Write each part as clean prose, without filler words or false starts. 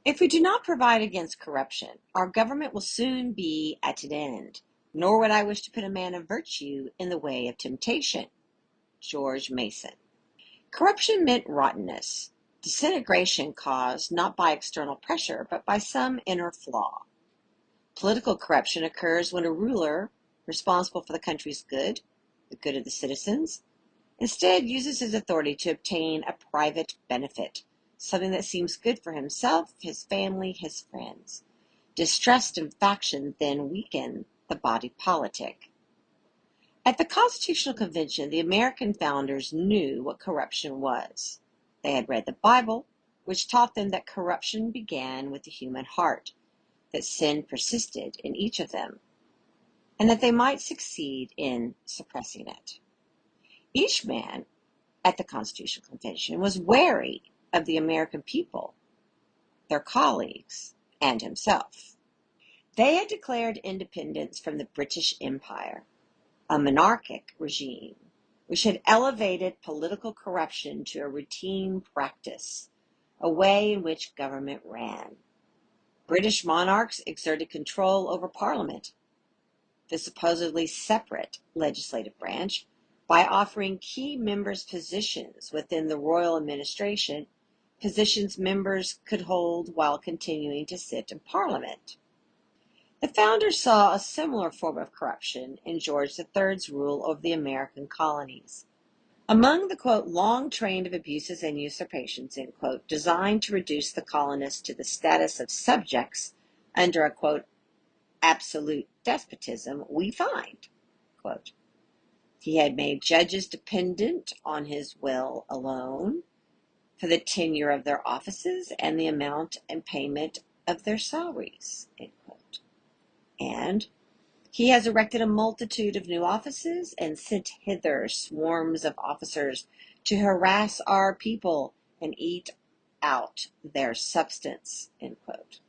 If we do not provide against corruption, our government will soon be at an end, nor would I wish to put a man of virtue in the way of temptation. George Mason. Corruption meant rottenness, disintegration caused not by external pressure, but by some inner flaw. Political corruption occurs when a ruler, responsible for the country's good, the good of the citizens, instead uses his authority to obtain a private benefit, something that seems good for himself, his family, his friends. Distrust and faction then weaken the body politic. At the Constitutional Convention, the American founders knew what corruption was. They had read the Bible, which taught them that corruption began with the human heart, that sin persisted in each of them, and that they might succeed in suppressing it. Each man at the Constitutional Convention was wary of the American people, their colleagues, and himself. They had declared independence from the British Empire, a monarchic regime which had elevated political corruption to a routine practice, a way in which government ran. British monarchs exerted control over Parliament, the supposedly separate legislative branch, by offering key members positions within the royal administration, positions members could hold while continuing to sit in Parliament. The founders saw a similar form of corruption in George III's rule over the American colonies. Among the, quote, long train of abuses and usurpations, end quote, designed to reduce the colonists to the status of subjects under a, quote, absolute despotism, we find, quote, he had made judges dependent on his will alone for the tenure of their offices and the amount and payment of their salaries, end quote. And he has erected a multitude of new offices and sent hither swarms of officers to harass our people and eat out their substance, end quote.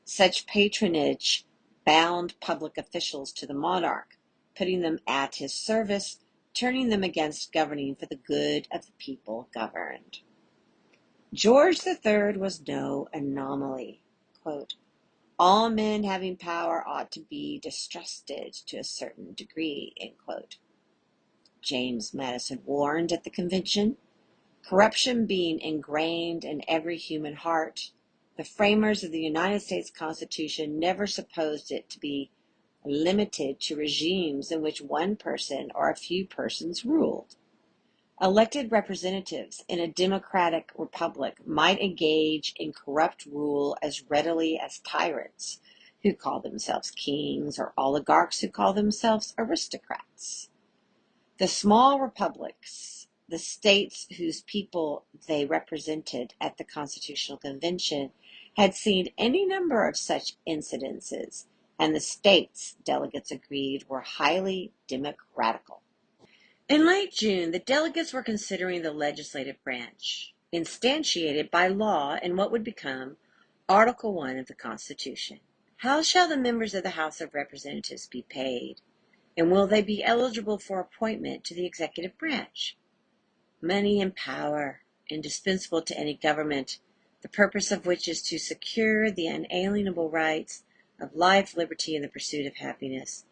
Such patronage bound public officials to the monarch, putting them at his service, turning them against governing for the good of the people governed. George III was no anomaly. Quote, all men having power ought to be distrusted to a certain degree, end quote. James Madison warned at the convention, corruption being ingrained in every human heart, the framers of the United States Constitution never supposed it to be limited to regimes in which one person or a few persons ruled. Elected representatives in a democratic republic might engage in corrupt rule as readily as tyrants who call themselves kings or oligarchs who call themselves aristocrats. The small republics, the states whose people they represented at the Constitutional Convention, had seen any number of such incidences, and the states, delegates agreed, were highly democratical. In late June, the delegates were considering the legislative branch, instantiated by law in what would become Article I of the Constitution. How shall the members of the House of Representatives be paid, and will they be eligible for appointment to the executive branch? Money and power, indispensable to any government, the purpose of which is to secure the unalienable rights of life, liberty, and the pursuit of happiness,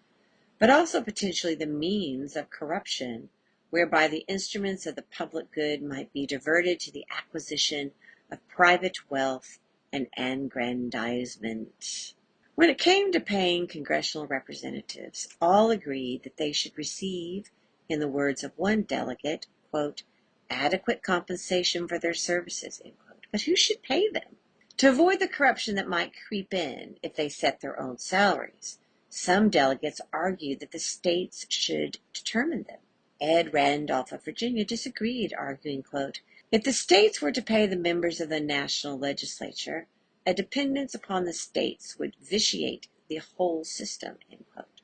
but also potentially the means of corruption, whereby the instruments of the public good might be diverted to the acquisition of private wealth and aggrandizement. When it came to paying congressional representatives, all agreed that they should receive, in the words of one delegate, quote, adequate compensation for their services, end quote. But who should pay them? To avoid the corruption that might creep in if they set their own salaries, some delegates argued that the states should determine them. Ed Randolph of Virginia disagreed, arguing, quote, if the states were to pay the members of the national legislature, a dependence upon the states would vitiate the whole system, end quote.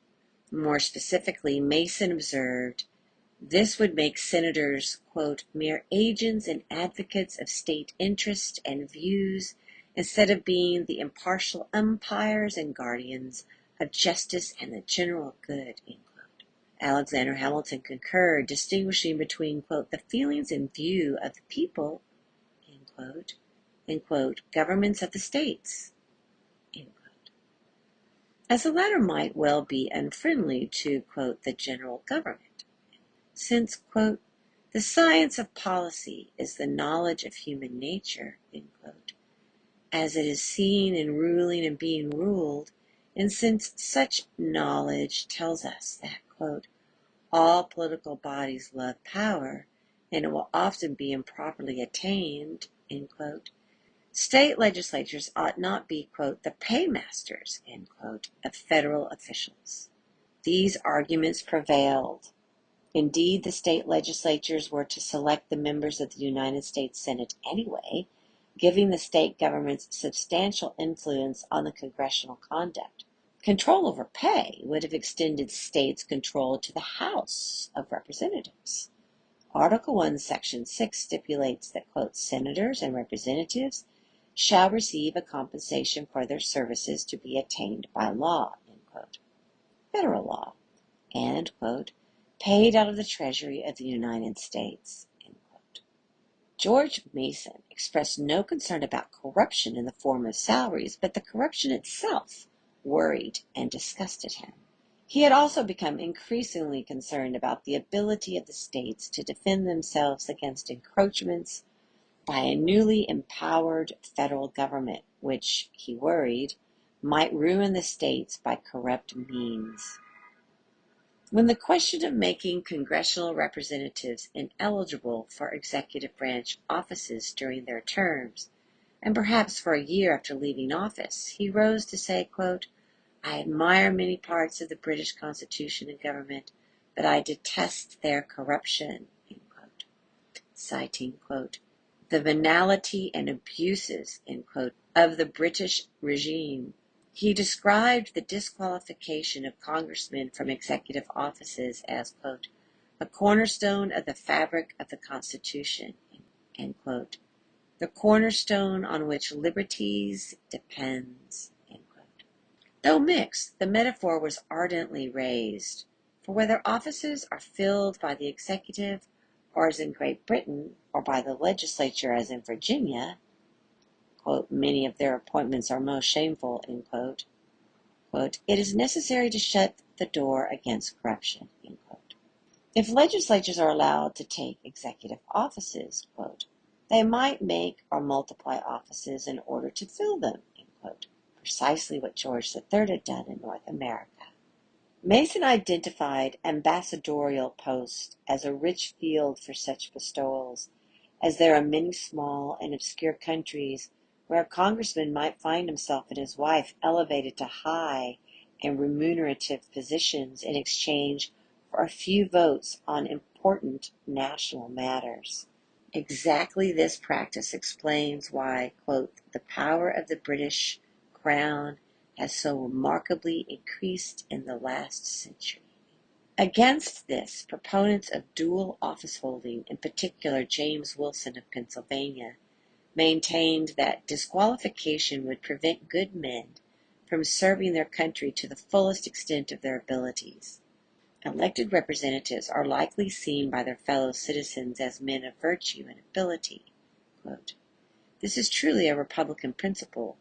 More specifically, Mason observed, this would make senators, quote, mere agents and advocates of state interest and views, instead of being the impartial umpires and guardians of justice and the general good, end quote. Alexander Hamilton concurred, distinguishing between, quote, the feelings and view of the people, end quote, and, quote, governments of the states, end quote. As the latter might well be unfriendly to, quote, the general government, since, quote, the science of policy is the knowledge of human nature, end quote, as it is seen in ruling and being ruled, and since such knowledge tells us that, quote, all political bodies love power, and it will often be improperly attained, end quote, state legislatures ought not be, quote, the paymasters, end quote, of federal officials. These arguments prevailed. Indeed, the state legislatures were to select the members of the United States Senate anyway, giving the state governments substantial influence on the congressional conduct. Control over pay would have extended states' control to the House of Representatives. Article 1, Section 6 stipulates that, quote, senators and representatives shall receive a compensation for their services to be attained by law, end quote, federal law, and, quote, paid out of the Treasury of the United States, end quote. George Mason expressed no concern about corruption in the form of salaries, but the corruption itself worried and disgusted him. He had also become increasingly concerned about the ability of the states to defend themselves against encroachments by a newly empowered federal government, which, he worried, might ruin the states by corrupt means. When the question of making congressional representatives ineligible for executive branch offices during their terms, and perhaps for a year after leaving office, he rose to say, quote, I admire many parts of the British Constitution and government, but I detest their corruption, end quote, citing, quote, the venality and abuses, end quote, of the British regime. He described the disqualification of congressmen from executive offices as, quote, a cornerstone of the fabric of the Constitution, end quote, the cornerstone on which liberties depends, end quote. Though mixed, the metaphor was ardently raised, for whether offices are filled by the executive, or as in Great Britain, or by the legislature as in Virginia, quote, many of their appointments are most shameful, end quote, quote, it is necessary to shut the door against corruption, end quote. If legislatures are allowed to take executive offices, quote, they might make or multiply offices in order to fill them, end quote, precisely what George III had done in North America. Mason identified ambassadorial posts as a rich field for such bestowals, as there are many small and obscure countries where a congressman might find himself and his wife elevated to high and remunerative positions in exchange for a few votes on important national matters. Exactly this practice explains why, quote, the power of the British Crown has so remarkably increased in the last century. Against this, proponents of dual office holding, in particular James Wilson of Pennsylvania, maintained that disqualification would prevent good men from serving their country to the fullest extent of their abilities. Elected representatives are likely seen by their fellow citizens as men of virtue and ability. Quote, this is truly a Republican principle.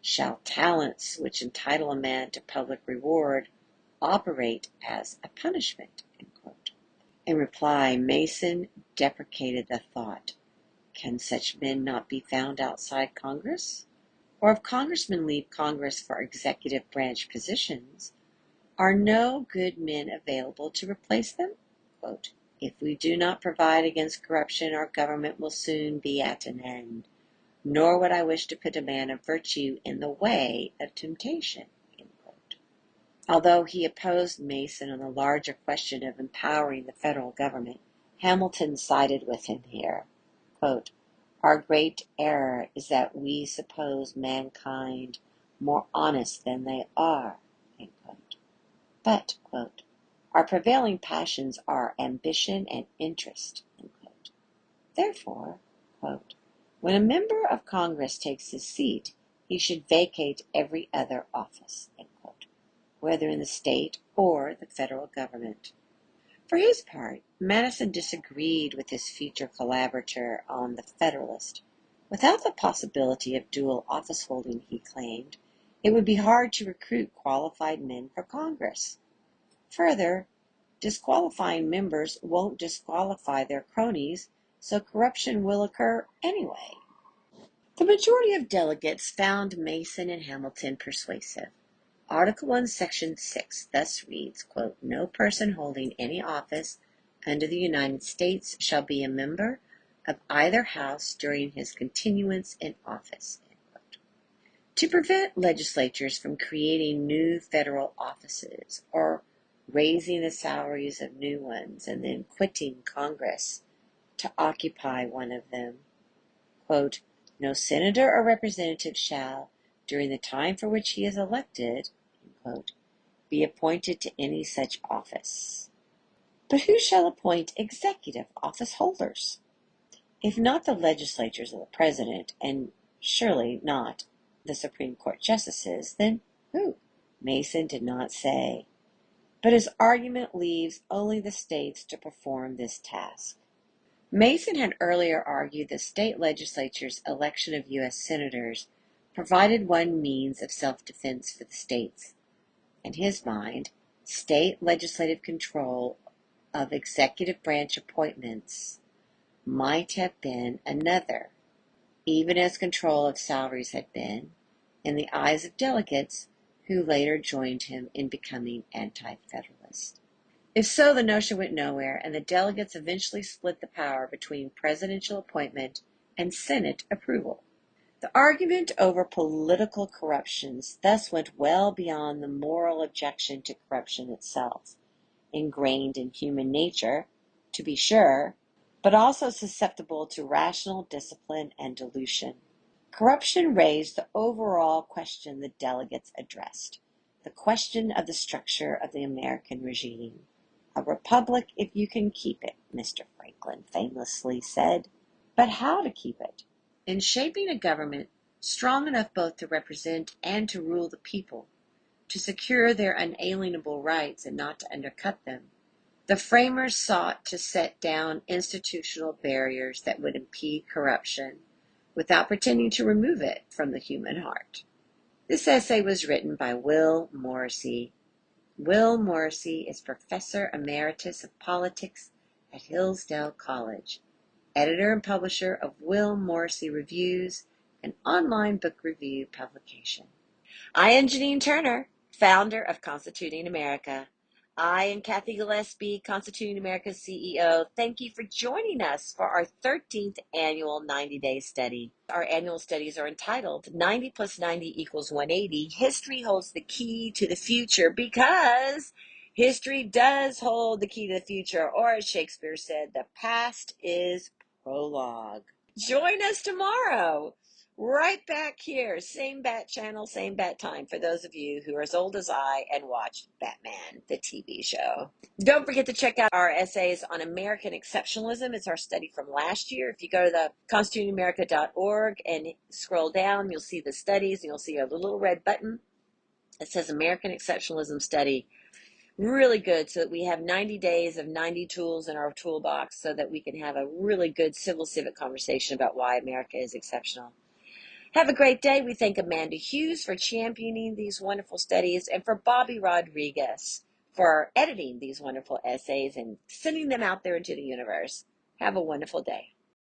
Shall talents which entitle a man to public reward operate as a punishment? End quote. In reply, Mason deprecated the thought, can such men not be found outside Congress? Or if congressmen leave Congress for executive branch positions, are no good men available to replace them? Quote, if we do not provide against corruption, our government will soon be at an end. Nor would I wish to put a man of virtue in the way of temptation. End quote. Although he opposed Mason on the larger question of empowering the federal government, Hamilton sided with him here. Quote, our great error is that we suppose mankind more honest than they are. End quote. But, quote, our prevailing passions are ambition and interest. End quote. Therefore, quote, when a member of Congress takes his seat, he should vacate every other office, end quote, whether in the state or the federal government. For his part, Madison disagreed with his future collaborator on the Federalist, Without the possibility of dual office holding, he claimed, it would be hard to recruit qualified men for Congress. Further, disqualifying members won't disqualify their cronies, so corruption will occur anyway. The majority of delegates found Mason and Hamilton persuasive. Article 1, Section 6 thus reads, quote, "No person holding any office under the United States shall be a member of either house during his continuance in office." End quote. To prevent legislatures from creating new federal offices or raising the salaries of new ones and then quitting Congress to occupy one of them, quote, "No senator or representative shall, during the time for which he is elected," quote, "be appointed to any such office." But who shall appoint executive office holders? If not the legislatures of the president, and surely not the Supreme Court justices, then who? Mason did not say, but his argument leaves only the states to perform this task. Mason had earlier argued the state legislature's election of U.S. senators provided one means of self-defense for the states. In his mind, state legislative control of executive branch appointments might have been another, even as control of salaries had been, in the eyes of delegates who later joined him in becoming anti-federalist. If so, the notion went nowhere, and the delegates eventually split the power between presidential appointment and Senate approval. The argument over political corruptions thus went well beyond the moral objection to corruption itself, ingrained in human nature, to be sure, but also susceptible to rational discipline and dilution. Corruption raised the overall question the delegates addressed, the question of the structure of the American regime. "A republic if you can keep it," Mr. Franklin famously said. But how to keep it? In shaping a government strong enough both to represent and to rule the people, to secure their unalienable rights and not to undercut them, the framers sought to set down institutional barriers that would impede corruption without pretending to remove it from the human heart. This essay was written by Will Morrisey. Will Morrisey is Professor Emeritus of Politics at Hillsdale College, editor and publisher of Will Morrisey Reviews, an online book review publication. I am Janine Turner, founder of Constituting America. I and Kathy Gillespie, Constituting America's CEO, thank you for joining us for our 13th annual 90-day study. Our annual studies are entitled 90 plus 90 equals 180. History holds the key to the future, because history does hold the key to the future, or as Shakespeare said, the past is prologue. Join us tomorrow. Right back here, same bat channel, same bat time, for those of you who are as old as I and watched Batman, the TV show. Don't forget to check out our essays on American exceptionalism. It's our study from last year. If you go to the constitutingamerica.org and scroll down, you'll see the studies, and you'll see a little red button that says American Exceptionalism Study. Really good, so that we have 90 days of 90 tools in our toolbox so that we can have a really good civil civic conversation about why America is exceptional. Have a great day. We thank Amanda Hughes for championing these wonderful studies, and for Bobby Rodriguez for editing these wonderful essays and sending them out there into the universe. Have a wonderful day.